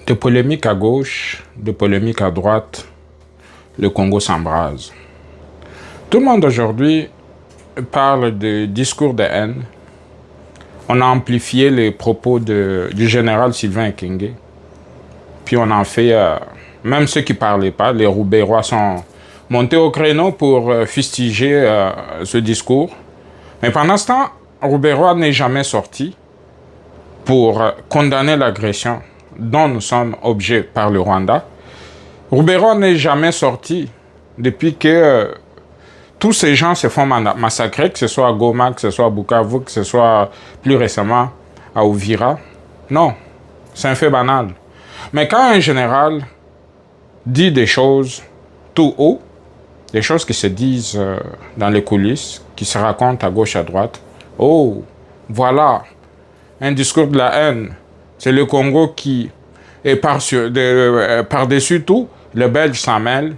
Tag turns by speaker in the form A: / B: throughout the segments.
A: De polémique à gauche, de polémique à droite, le Congo s'embrase. Tout le monde aujourd'hui parle de discours de haine. On a amplifié les propos du général Sylvain Ekenge. Puis on en fait, même ceux qui ne parlaient pas, les Roubérois sont montés au créneau pour fustiger ce discours. Mais pendant ce temps, Roubérois n'est jamais sorti pour condamner l'agression dont nous sommes objets par le Rwanda. Roubérois n'est jamais sorti depuis que tous ces gens se font massacrer, que ce soit à Goma, que ce soit à Bukavu, que ce soit plus récemment à Uvira. Non, c'est un fait banal. Mais quand un général dit des choses tout haut, des choses qui se disent dans les coulisses, qui se racontent à gauche, à droite, oh, voilà, un discours de la haine. C'est le Congo qui est par-dessus tout. Les Belges s'en mêlent.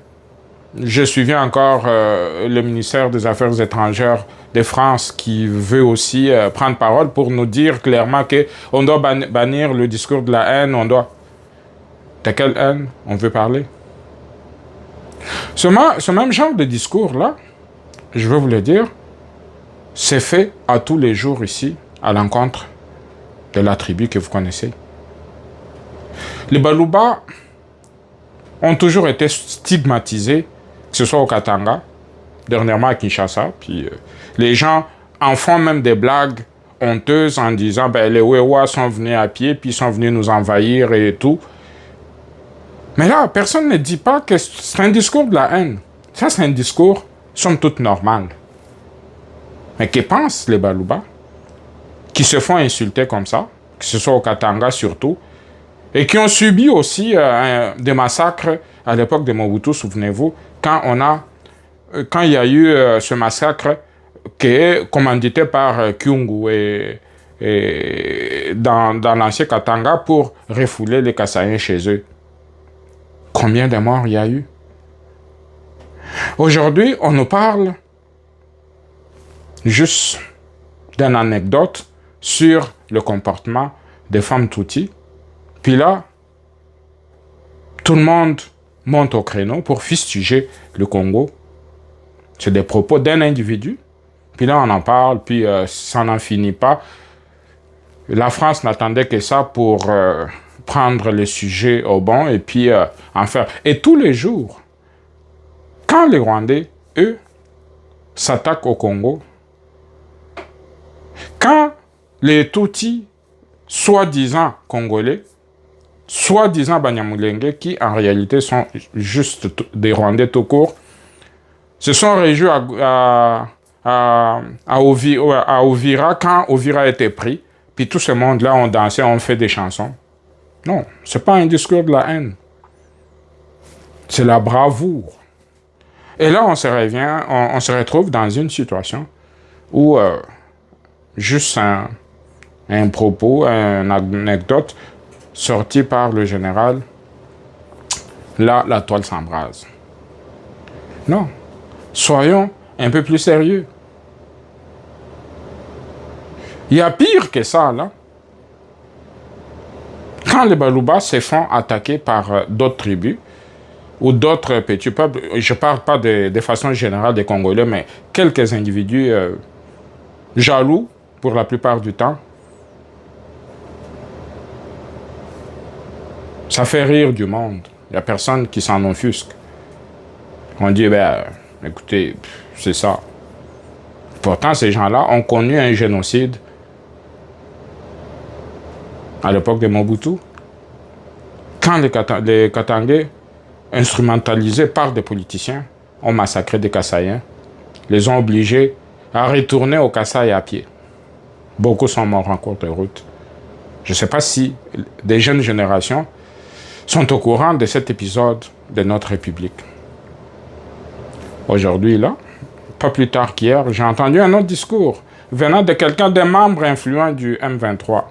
A: Je suivais encore le ministère des Affaires étrangères de France qui veut aussi prendre parole pour nous dire clairement qu'on doit bannir le discours de la haine. De quelle haine on veut parler? Ce même genre de discours-là, je veux vous le dire, c'est fait à tous les jours ici, à l'encontre de la tribu que vous connaissez. Les Baluba ont toujours été stigmatisés, que ce soit au Katanga, dernièrement à Kinshasa, puis les gens en font même des blagues honteuses en disant les Wewa sont venus à pied, puis ils sont venus nous envahir et tout. Mais là, personne ne dit pas que c'est un discours de la haine. Ça, c'est un discours, somme toute, normal. Mais que pensent les Baluba, qui se font insulter comme ça, que ce soit au Katanga surtout, et qui ont subi aussi des massacres à l'époque de Mobutu, souvenez-vous, quand il y a eu ce massacre qui est commandité par Kyungu et dans l'ancien Katanga pour refouler les Kassaïens chez eux. Combien de morts il y a eu? Aujourd'hui, on nous parle juste d'une anecdote sur le comportement des femmes Tutsi. Puis là, tout le monde monte au créneau pour fustiger le Congo. C'est des propos d'un individu. Puis là, on en parle, puis ça n'en finit pas. La France n'attendait que ça pour prendre le sujet au bon et puis en faire. Et tous les jours, quand les Rwandais, eux, s'attaquent au Congo, quand les Tutsis, soi-disant congolais, soi-disant Banyamulenge, qui en réalité sont juste des Rwandais tout court, se sont réjouis à Uvira quand Uvira a été pris, puis tout ce monde-là ont dansé, ont fait des chansons. Non, c'est pas un discours de la haine. C'est la bravoure. Et là, on se retrouve dans une situation où juste un propos, une anecdote sorti par le général, là, la toile s'embrase. Non. Soyons un peu plus sérieux. Il y a pire que ça, là. Quand les Baluba se font attaquer par d'autres tribus ou d'autres petits peuples, je ne parle pas de façon générale des Congolais, mais quelques individus jaloux, pour la plupart du temps, ça fait rire du monde. Il n'y a personne qui s'en offusque. On dit, écoutez, c'est ça. Pourtant, ces gens-là ont connu un génocide à l'époque de Mobutu. Quand les Katangais, instrumentalisés par des politiciens, ont massacré des Kassaïens, les ont obligés à retourner au Kasaï à pied. Beaucoup sont morts en cours de route. Je ne sais pas si des jeunes générations sont au courant de cet épisode de notre République. Aujourd'hui, là, pas plus tard qu'hier, j'ai entendu un autre discours venant de quelqu'un des membres influents du M23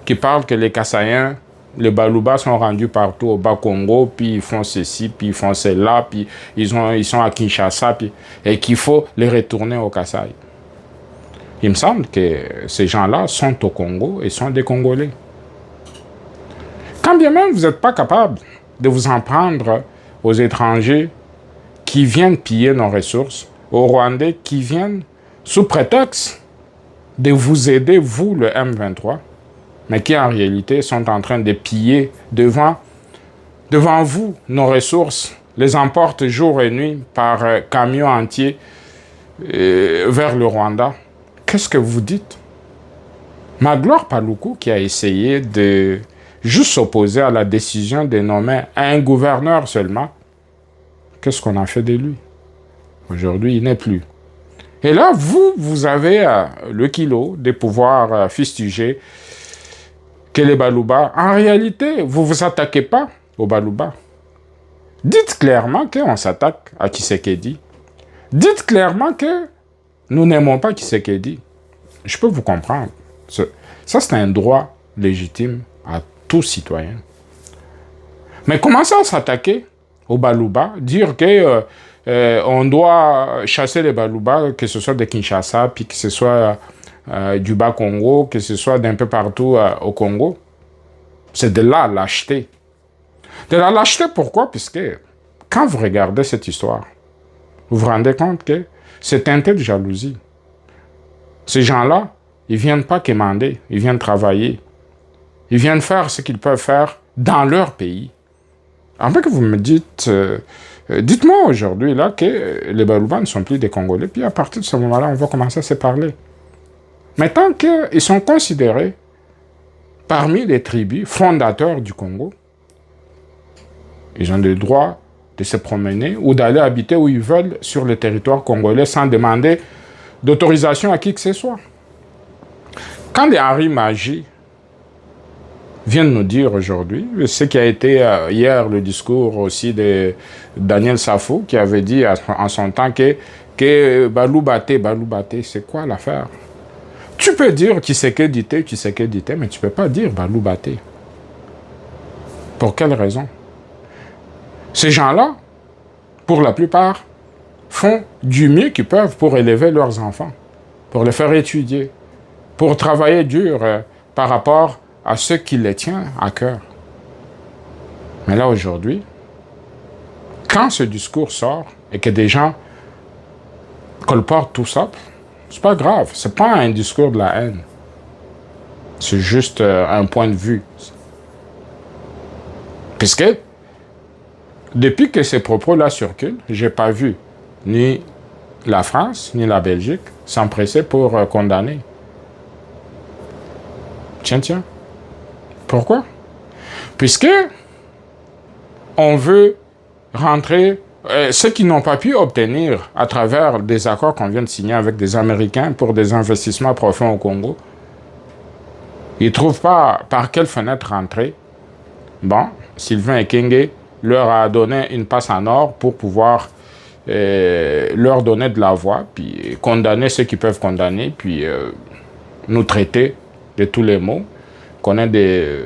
A: qui parle que les Kassaïens, les Baluba sont rendus partout au Bas-Congo, puis ils font ceci, puis ils font cela, puis ils sont à Kinshasa, et qu'il faut les retourner au Kasaï. Il me semble que ces gens-là sont au Congo et sont des Congolais. Quand Quand bien même vous n'êtes pas capable de vous en prendre aux étrangers qui viennent piller nos ressources, aux Rwandais qui viennent sous prétexte de vous aider, vous, le M23, mais qui en réalité sont en train de piller devant vous nos ressources, les emportent jour et nuit par camion entier vers le Rwanda. Qu'est-ce que vous dites? Magloire Paluku, qui a essayé de juste s'opposer à la décision de nommer un gouverneur seulement, qu'est-ce qu'on a fait de lui? Aujourd'hui, il n'est plus. Et là, vous avez le kilo de pouvoir fustiger que les Baluba. En réalité, vous ne vous attaquez pas aux Baluba. Dites clairement qu'on s'attaque à Tshisekedi. Dites clairement que nous n'aimons pas Tshisekedi. Je peux vous comprendre. Ça, c'est un droit légitime à tout citoyen. Mais commencer à s'attaquer aux Baluba, dire que on doit chasser les Baluba, que ce soit de Kinshasa, puis que ce soit du Bas-Congo, que ce soit d'un peu partout au Congo, c'est de la lâcheté. De la lâcheté, pourquoi? Puisque quand vous regardez cette histoire, vous vous rendez compte que c'est teinté de jalousie. Ces gens-là, ils ne viennent pas quémander, ils viennent travailler. Ils viennent faire ce qu'ils peuvent faire dans leur pays. Après que vous me dites, dites-moi aujourd'hui là que les Baluba ne sont plus des Congolais, puis à partir de ce moment-là, on va commencer à se parler. Mais tant qu'ils sont considérés parmi les tribus fondateurs du Congo, ils ont le droit de se promener ou d'aller habiter où ils veulent sur le territoire congolais sans demander d'autorisation à qui que ce soit. Quand les Henri Magie viennent nous dire aujourd'hui, ce qui a été hier le discours aussi de Daniel Safou, qui avait dit en son temps que Balou-Baté, c'est quoi l'affaire? Tu peux dire Tshisekedi, mais tu ne peux pas dire Balou-Baté. Pour quelle raison? Ces gens-là, pour la plupart, font du mieux qu'ils peuvent pour élever leurs enfants, pour les faire étudier, pour travailler dur par rapport à ce qui les tient à cœur. Mais là, aujourd'hui, quand ce discours sort et que des gens colportent tout ça, c'est pas grave. C'est pas un discours de la haine. C'est juste un point de vue. Puisque, depuis que ces propos-là circulent, j'ai pas vu ni la France, ni la Belgique s'empresser pour condamner. Tiens. Pourquoi? Puisque on veut rentrer, ceux qui n'ont pas pu obtenir à travers des accords qu'on vient de signer avec des Américains pour des investissements profonds au Congo, ils ne trouvent pas par quelle fenêtre rentrer. Bon, Sylvain Ekenge leur a donné une passe en or pour pouvoir leur donner de la voix, puis condamner ceux qui peuvent condamner, puis nous traiter de tous les maux, qu'on est des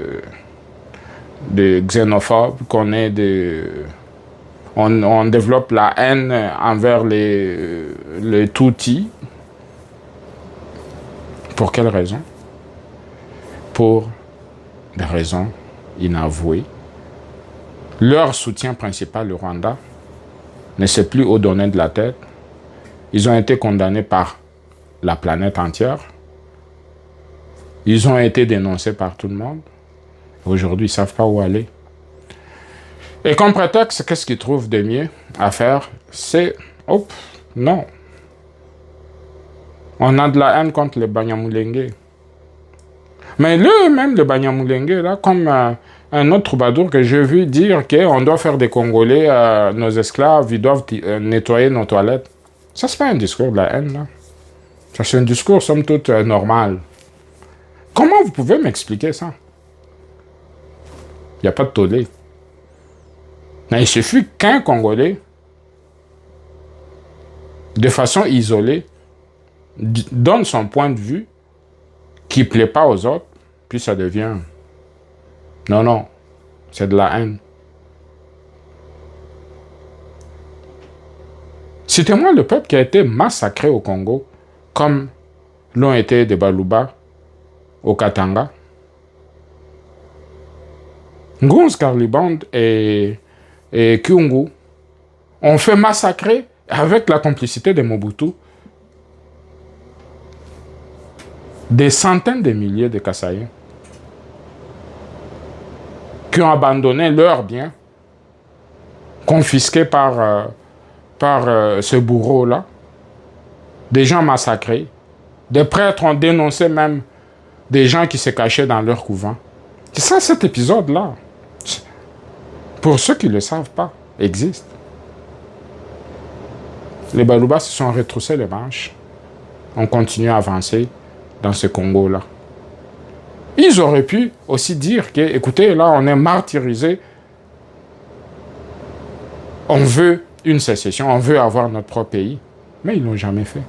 A: xénophobes, qu'on est on développe la haine envers les Tutsis. Pour quelle raison? Pour des raisons inavouées. Leur soutien principal, le Rwanda, ne s'est plus au donner de la tête. Ils ont été condamnés par la planète entière. Ils ont été dénoncés par tout le monde. Aujourd'hui, ils ne savent pas où aller. Et comme prétexte, qu'est-ce qu'ils trouvent de mieux à faire? C'est, non. On a de la haine contre les Banyamulenge. Mais même le Banyamulenge, là, comme un autre troubadour que j'ai vu dire qu'on doit faire des Congolais, nos esclaves, ils doivent nettoyer nos toilettes. Ça, c'est pas un discours de la haine, là. Ça, c'est un discours, somme toute, normal. Comment vous pouvez m'expliquer ça? Il n'y a pas de tollé. Mais il suffit qu'un Congolais, de façon isolée, donne son point de vue qui ne plaît pas aux autres, puis ça devient... Non, c'est de la haine. Citez-moi le peuple qui a été massacré au Congo, comme l'ont été des Baluba au Katanga. Ngunz Karliband et Kyungu ont fait massacrer, avec la complicité de Mobutu, des centaines de milliers de Kasaïens qui ont abandonné leurs biens confisqués par ce bourreau-là. Des gens massacrés. Des prêtres ont dénoncé même des gens qui se cachaient dans leur couvent. C'est ça, cet épisode-là, pour ceux qui ne le savent pas, existe. Les Baluba se sont retroussés les manches. On continue à avancer dans ce Congo-là. Ils auraient pu aussi dire que, écoutez, là, on est martyrisé. On veut une sécession, on veut avoir notre propre pays. Mais ils ne l'ont jamais fait.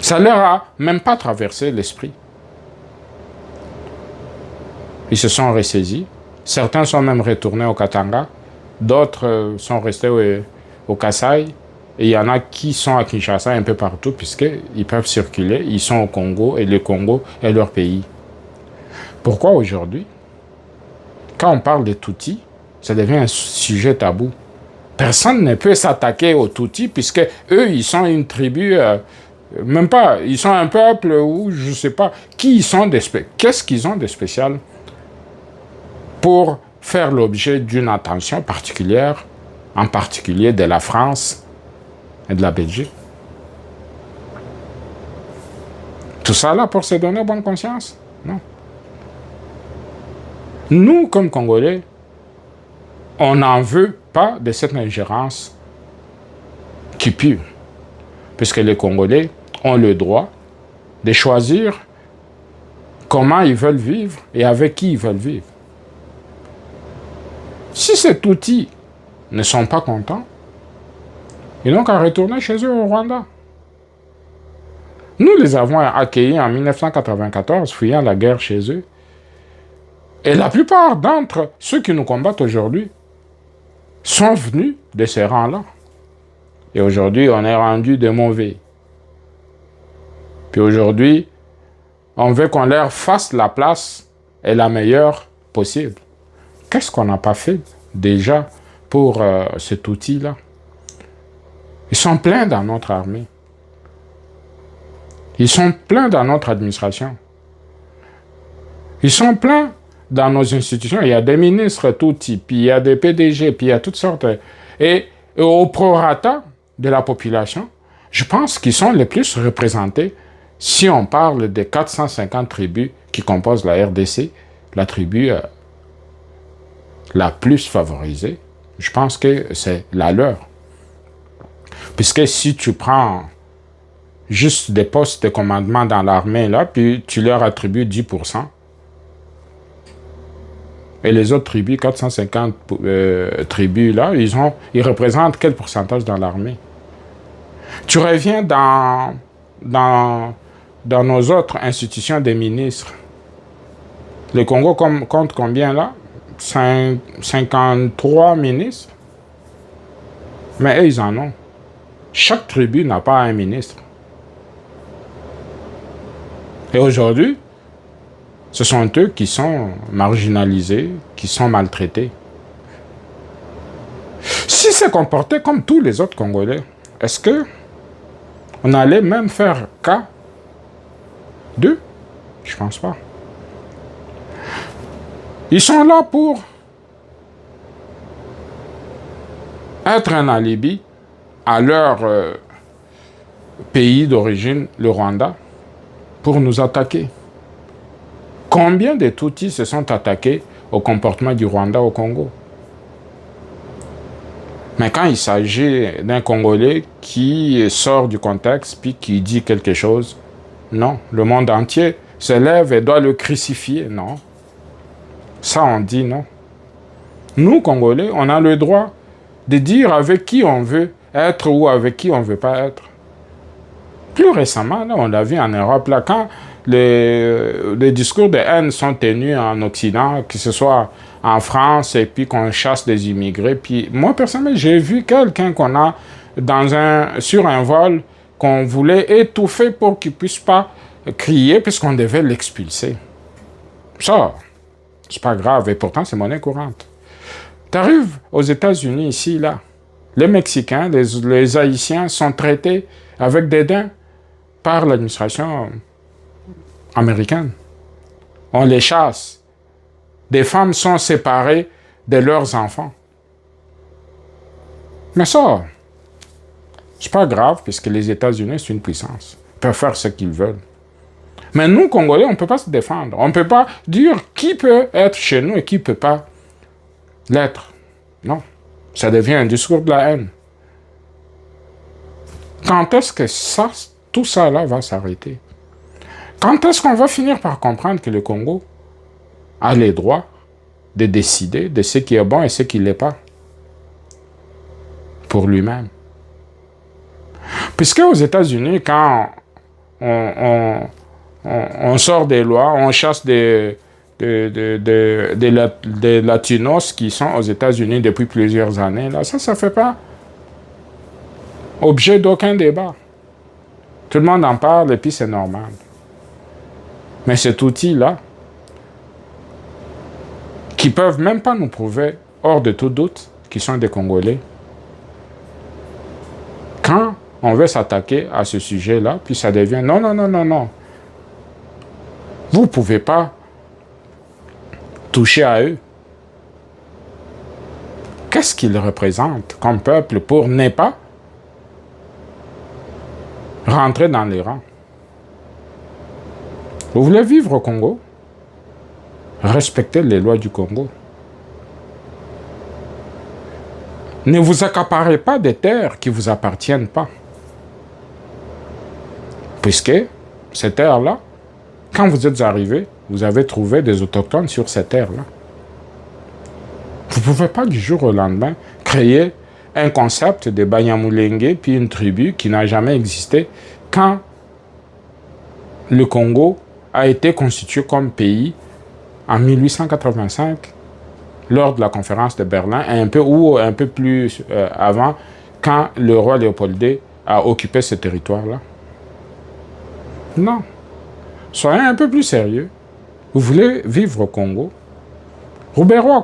A: Ça ne leur a même pas traversé l'esprit. Ils se sont ressaisis. Certains sont même retournés au Katanga. D'autres sont restés au Kasaï. Et il y en a qui sont à Kinshasa un peu partout, puisqu'ils peuvent circuler. Ils sont au Congo et le Congo est leur pays. Pourquoi aujourd'hui, quand on parle des Tutsis, ça devient un sujet tabou? Personne ne peut s'attaquer aux Tutsis, puisque eux, ils sont une tribu, même pas, ils sont un peuple ou je ne sais pas, qu'est-ce qu'ils ont de spécial pour faire l'objet d'une attention particulière, en particulier de la France et de la Belgique. Tout ça là pour se donner bonne conscience? Non. Nous, comme Congolais, on n'en veut pas de cette ingérence qui pue. Puisque les Congolais ont le droit de choisir comment ils veulent vivre et avec qui ils veulent vivre. Si ces Tutsis ne sont pas contents, ils n'ont qu'à retourner chez eux au Rwanda. Nous les avons accueillis en 1994, fuyant la guerre chez eux. Et la plupart d'entre ceux qui nous combattent aujourd'hui sont venus de ces rangs-là. Et aujourd'hui, on est rendu de mauvais. Puis aujourd'hui, on veut qu'on leur fasse la place et la meilleure possible. Qu'est-ce qu'on n'a pas fait déjà pour cet outil-là? Ils sont pleins dans notre armée. Ils sont pleins dans notre administration. Ils sont pleins dans nos institutions. Il y a des ministres tout types, puis il y a des PDG, puis il y a toutes sortes. Et au prorata de la population, je pense qu'ils sont les plus représentés si on parle des 450 tribus qui composent la RDC, la tribu la plus favorisée. Je pense que c'est la leur. Puisque si tu prends juste des postes de commandement dans l'armée, là, puis tu leur attribues 10%, et les autres tribus, 450 tribus, là, ils représentent quel pourcentage dans l'armée? Tu reviens dans nos autres institutions des ministres. Le Congo compte combien, là? 53 ministres. Mais eux, ils en ont. Chaque tribu n'a pas un ministre. Et aujourd'hui, ce sont eux qui sont marginalisés, qui sont maltraités. Si c'est comporté comme tous les autres Congolais, est-ce que on allait même faire cas d'eux? Je pense pas. Ils sont là pour être un alibi à leur pays d'origine, le Rwanda, pour nous attaquer. Combien de Tutsis se sont attaqués au comportement du Rwanda au Congo? Mais quand il s'agit d'un Congolais qui sort du contexte puis qui dit quelque chose, non, le monde entier se lève et doit le crucifier, non. Ça, on dit non. Nous, Congolais, on a le droit de dire avec qui on veut être ou avec qui on ne veut pas être. Plus récemment, là, on l'a vu en Europe, là, quand les discours de haine sont tenus en Occident, que ce soit en France, et puis qu'on chasse des immigrés. Puis moi, personnellement, j'ai vu quelqu'un qu'on a sur un vol, qu'on voulait étouffer pour qu'il ne puisse pas crier, puisqu'on devait l'expulser. Ça, C'est pas grave, et pourtant c'est monnaie courante. Tu arrives aux États-Unis, ici, là, les Mexicains, les Haïtiens sont traités avec dédain par l'administration américaine. On les chasse. Des femmes sont séparées de leurs enfants. Mais ça, c'est pas grave, puisque les États-Unis, c'est une puissance. Ils peuvent faire ce qu'ils veulent. Mais nous, Congolais, on ne peut pas se défendre. On ne peut pas dire qui peut être chez nous et qui ne peut pas l'être. Non. Ça devient un discours de la haine. Quand est-ce que ça, tout ça là va s'arrêter? Quand est-ce qu'on va finir par comprendre que le Congo a les droits de décider de ce qui est bon et ce qui ne l'est pas pour lui-même? Puisque aux États-Unis, quand on sort des lois, on chasse des latinos qui sont aux États-Unis depuis plusieurs années, là, ça ne fait pas objet d'aucun débat. Tout le monde en parle et puis c'est normal. Mais cet outil-là, qui ne peuvent même pas nous prouver, hors de tout doute, qu'ils sont des Congolais, quand on veut s'attaquer à ce sujet-là, puis ça devient non. Vous ne pouvez pas toucher à eux. Qu'est-ce qu'ils représentent comme peuple pour ne pas rentrer dans les rangs? Vous voulez vivre au Congo? Respectez les lois du Congo. Ne vous accaparez pas des terres qui ne vous appartiennent pas. Puisque ces terres-là, quand vous êtes arrivés, vous avez trouvé des autochtones sur ces terres-là. Vous ne pouvez pas du jour au lendemain créer un concept de Banyamulenge puis une tribu qui n'a jamais existé quand le Congo a été constitué comme pays en 1885 lors de la conférence de Berlin, un peu plus avant, quand le roi Léopold II a occupé ce territoire-là. Non. Soyez un peu plus sérieux. Vous voulez vivre au Congo? Roubaix-Roy,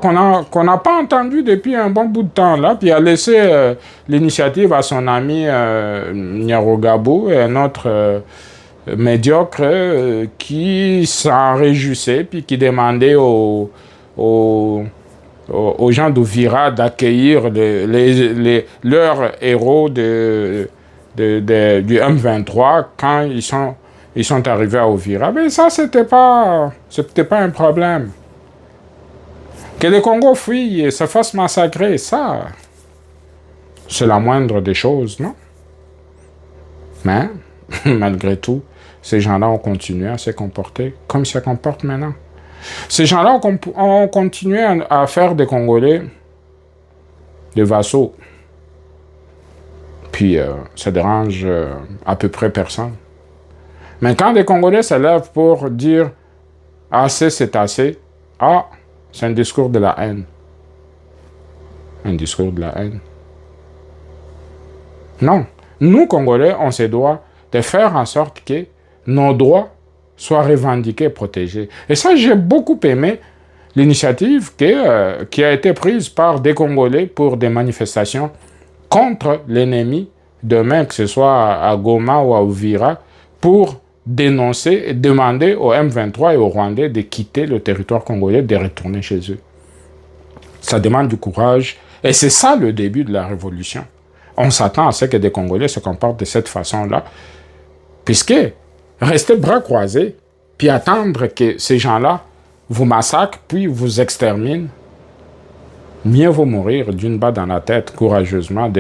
A: qu'on n'a pas entendu depuis un bon bout de temps, là, puis a laissé l'initiative à son ami Nyarogabo, et un autre médiocre qui s'en réjouissait, puis qui demandait aux gens d'Uvira d'accueillir leurs héros du M23 quand ils sont arrivés à Uvira. Mais ça, c'était pas un problème. Que le Congo fuit et se fasse massacrer, ça, c'est la moindre des choses, non? Mais, malgré tout, ces gens-là ont continué à se comporter comme ils se comportent maintenant. Ces gens-là ont continué à faire des Congolais des vassaux. Puis, ça dérange à peu près personne. Mais quand des Congolais se lèvent pour dire « assez, c'est assez », c'est un discours de la haine. Un discours de la haine. Non. Nous, Congolais, on se doit de faire en sorte que nos droits soient revendiqués et protégés. Et ça, j'ai beaucoup aimé l'initiative qui a été prise par des Congolais pour des manifestations contre l'ennemi, demain, que ce soit à Goma ou à Uvira, pour dénoncer et demander au M23 et aux Rwandais de quitter le territoire congolais, de retourner chez eux. Ça demande du courage. Et c'est ça le début de la révolution. On s'attend à ce que des Congolais se comportent de cette façon-là. Puisque rester bras croisés, puis attendre que ces gens-là vous massacrent, puis vous exterminent, mieux vaut mourir d'une balle dans la tête courageusement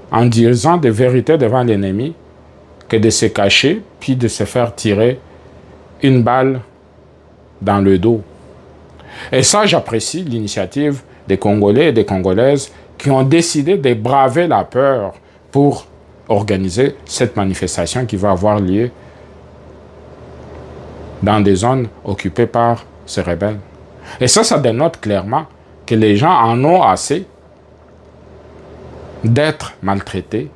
A: en disant des vérités devant l'ennemi, que de se cacher, puis de se faire tirer une balle dans le dos. Et ça, j'apprécie l'initiative des Congolais et des Congolaises qui ont décidé de braver la peur pour organiser cette manifestation qui va avoir lieu dans des zones occupées par ces rebelles. Et ça dénote clairement que les gens en ont assez d'être maltraités,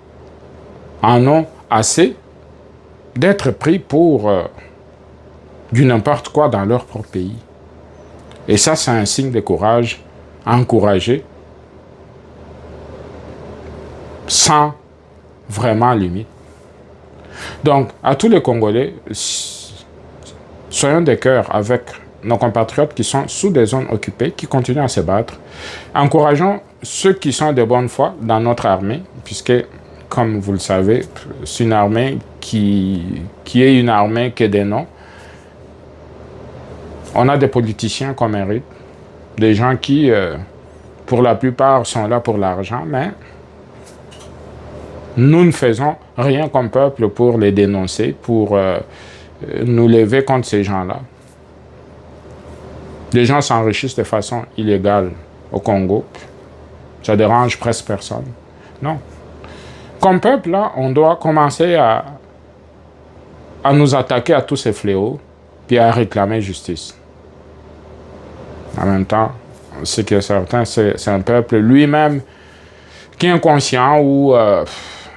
A: en ont assez d'être pris pour du n'importe quoi dans leur propre pays. Et ça, c'est un signe de courage à encourager sans vraiment limite. Donc, à tous les Congolais, soyons de cœur avec nos compatriotes qui sont sous des zones occupées, qui continuent à se battre. Encourageons ceux qui sont de bonne foi dans notre armée, puisque, comme vous le savez, c'est une armée qui est une armée que des noms. On a des politiciens qu'on mérite, des gens qui, pour la plupart, sont là pour l'argent, mais nous ne faisons rien comme peuple pour les dénoncer, pour nous lever contre ces gens-là. Les gens s'enrichissent de façon illégale au Congo. Ça dérange presque personne. Non. Comme peuple, là, on doit commencer à nous attaquer à tous ces fléaux, puis à réclamer justice. En même temps, ce qui est certain, c'est un peuple lui-même qui est inconscient, où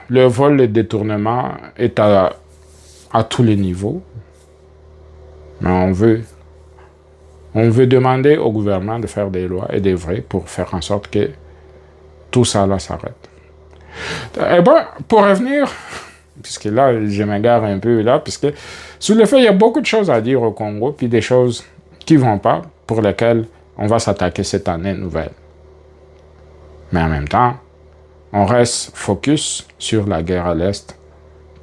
A: le vol, le détournement est à tous les niveaux. Mais on veut demander au gouvernement de faire des lois et des vrais pour faire en sorte que tout ça là s'arrête. Et bon, pour revenir, puisque là, je m'égare un peu là, puisque sur le fait, il y a beaucoup de choses à dire au Congo, puis des choses qui ne vont pas, pour lesquelles on va s'attaquer cette année nouvelle. Mais en même temps, on reste focus sur la guerre à l'Est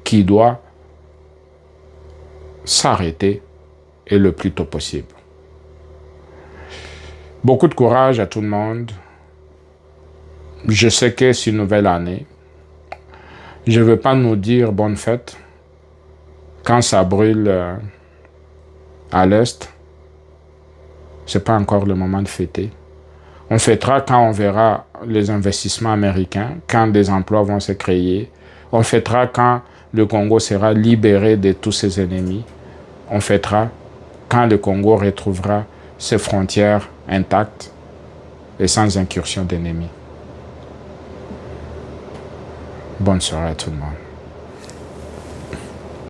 A: qui doit s'arrêter et le plus tôt possible. Beaucoup de courage à tout le monde. Je sais que c'est une nouvelle année. Je ne veux pas nous dire bonne fête quand ça brûle à l'Est. Ce n'est pas encore le moment de fêter. On fêtera quand on verra les investissements américains, quand des emplois vont se créer. On fêtera quand le Congo sera libéré de tous ses ennemis. On fêtera quand le Congo retrouvera ses frontières intactes et sans incursion d'ennemis. Bonne soirée à tout le monde.